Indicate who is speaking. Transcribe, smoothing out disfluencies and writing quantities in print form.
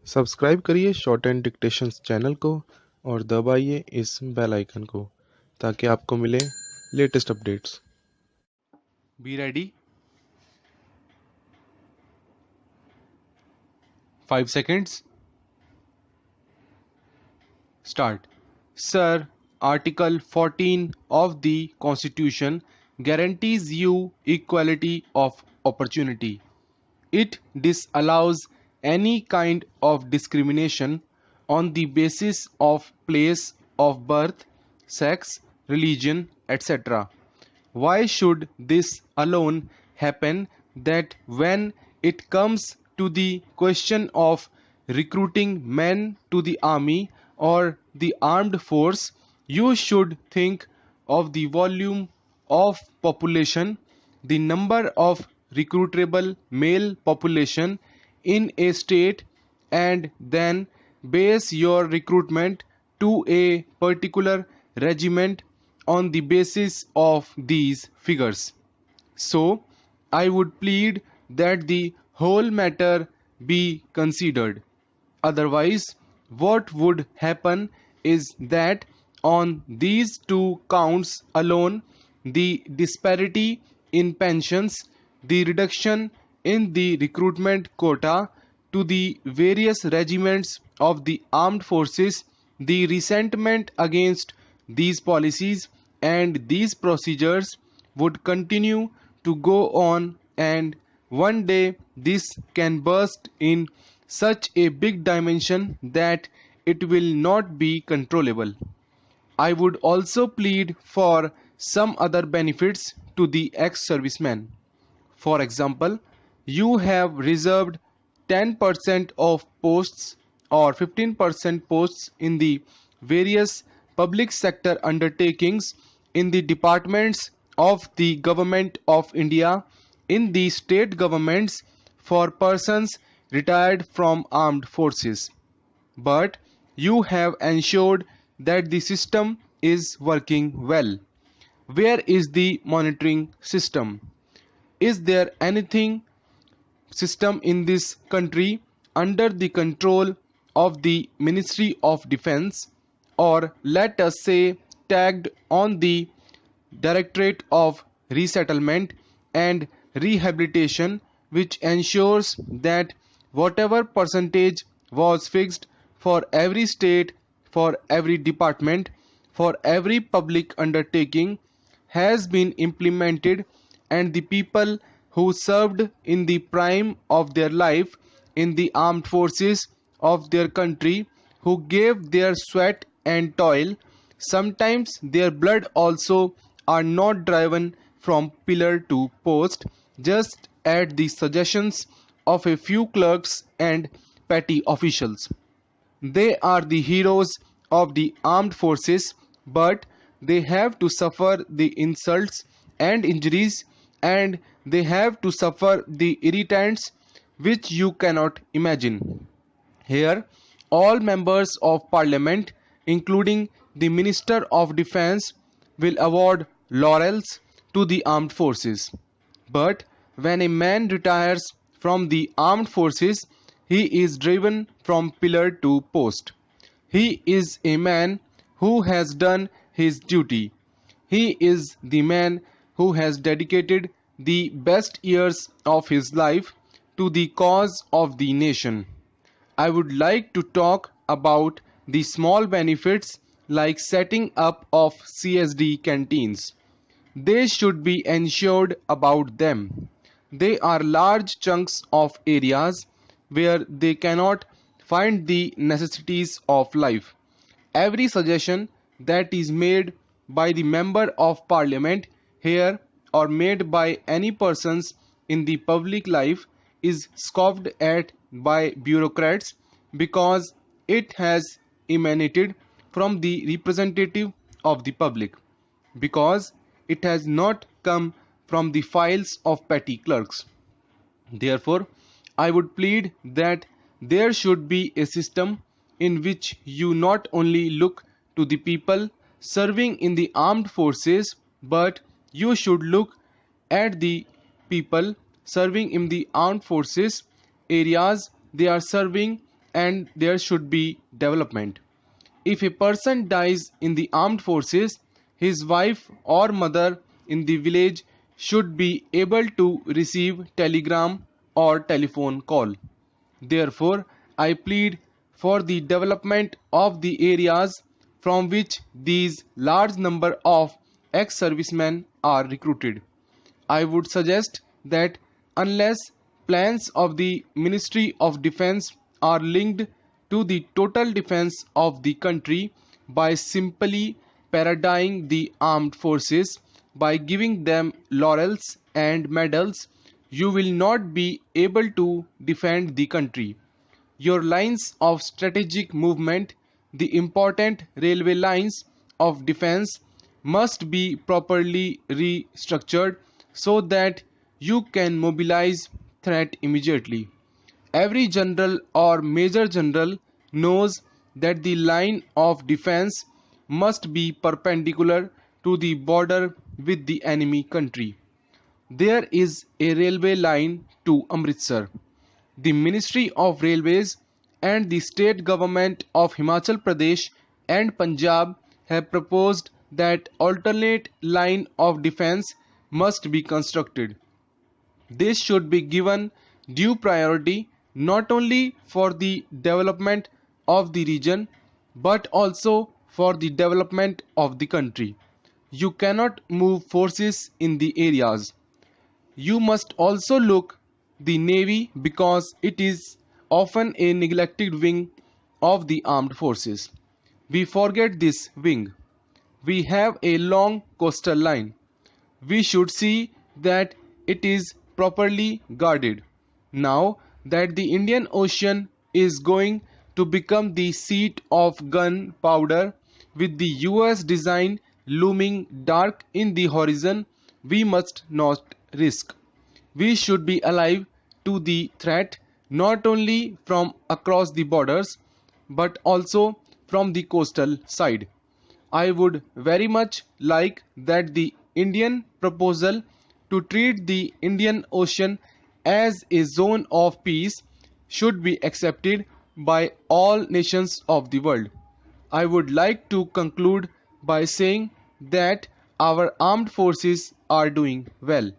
Speaker 1: Subscribe करिए short and dictations channel को और दबाइए इस बेल आइकन को ताकि आपको मिले latest updates.
Speaker 2: Be ready. 5 seconds. Start. Sir, Article 14 of the Constitution guarantees you equality of opportunity. It disallows any kind of discrimination on the basis of place of birth, sex, religion, etc. Why should this alone happen that when it comes to the question of recruiting men to the army or the armed force, you should think of the volume of population, the number of recruitable male population in a state, and then base your recruitment to a particular regiment on the basis of these figures. So, I would plead that the whole matter be considered. Otherwise, what would happen is that on these two counts alone, the disparity in pensions, the reduction in the recruitment quota to the various regiments of the armed forces, the resentment against these policies and these procedures would continue to go on, and one day this can burst in such a big dimension that it will not be controllable. I would also plead for some other benefits to the ex-serviceman. For example, you have reserved 10% of posts or 15% posts in the various public sector undertakings, in the departments of the Government of India, in the state governments, for persons retired from armed forces. But you have ensured that the system is working well. Where is the monitoring system? Is there anything system in this country under the control of the Ministry of Defense, or let us say tagged on the Directorate of Resettlement and Rehabilitation, which ensures that whatever percentage was fixed for every state, for every department, for every public undertaking has been implemented, and the people who served in the prime of their life in the armed forces of their country, who gave their sweat and toil, sometimes their blood also, are not driven from pillar to post just at the suggestions of a few clerks and petty officials. They are the heroes of the armed forces, but they have to suffer the insults and injuries, and they have to suffer the irritants which you cannot imagine. Here, all members of parliament, including the Minister of Defense, will award laurels to the armed forces. But when a man retires from the armed forces, he is driven from pillar to post. He is a man who has done his duty. He is the man who has dedicated the best years of his life to the cause of the nation. I would like to talk about the small benefits like setting up of CSD canteens. They should be ensured about them. They are large chunks of areas where they cannot find the necessities of life. Every suggestion that is made by the member of parliament here, or made by any persons in the public life, is scoffed at by bureaucrats because it has emanated from the representative of the public, because it has not come from the files of petty clerks. Therefore, I would plead that there should be a system in which you not only look to the people serving in the armed forces, but you should look at the people serving in the armed forces areas they are serving, and there should be development. If a person dies in the armed forces, his wife or mother in the village should be able to receive telegram or telephone call. Therefore, I plead for the development of the areas from which these large number of ex-servicemen are recruited. I would suggest that unless plans of the Ministry of Defense are linked to the total defense of the country by simply parodying the armed forces by giving them laurels and medals, you will not be able to defend the country. Your lines of strategic movement, the important railway lines of defense, must be properly restructured so that you can mobilize threat immediately. Every general or major general knows that the line of defense must be perpendicular to the border with the enemy country. There is a railway line to Amritsar. The Ministry of Railways and the state government of Himachal Pradesh and Punjab have proposed that alternate line of defense must be constructed. This should be given due priority not only for the development of the region but also for the development of the country. You cannot move forces in the areas. You must also look the navy because it is often a neglected wing of the armed forces. We forget this wing. We have a long coastal line. We should see that it is properly guarded. Now that the Indian Ocean is going to become the seat of gunpowder with the US design looming dark in the horizon, we must not risk. We should be alive to the threat not only from across the borders but also from the coastal side. I would very much like that the Indian proposal to treat the Indian Ocean as a zone of peace should be accepted by all nations of the world. I would like to conclude by saying that our armed forces are doing well.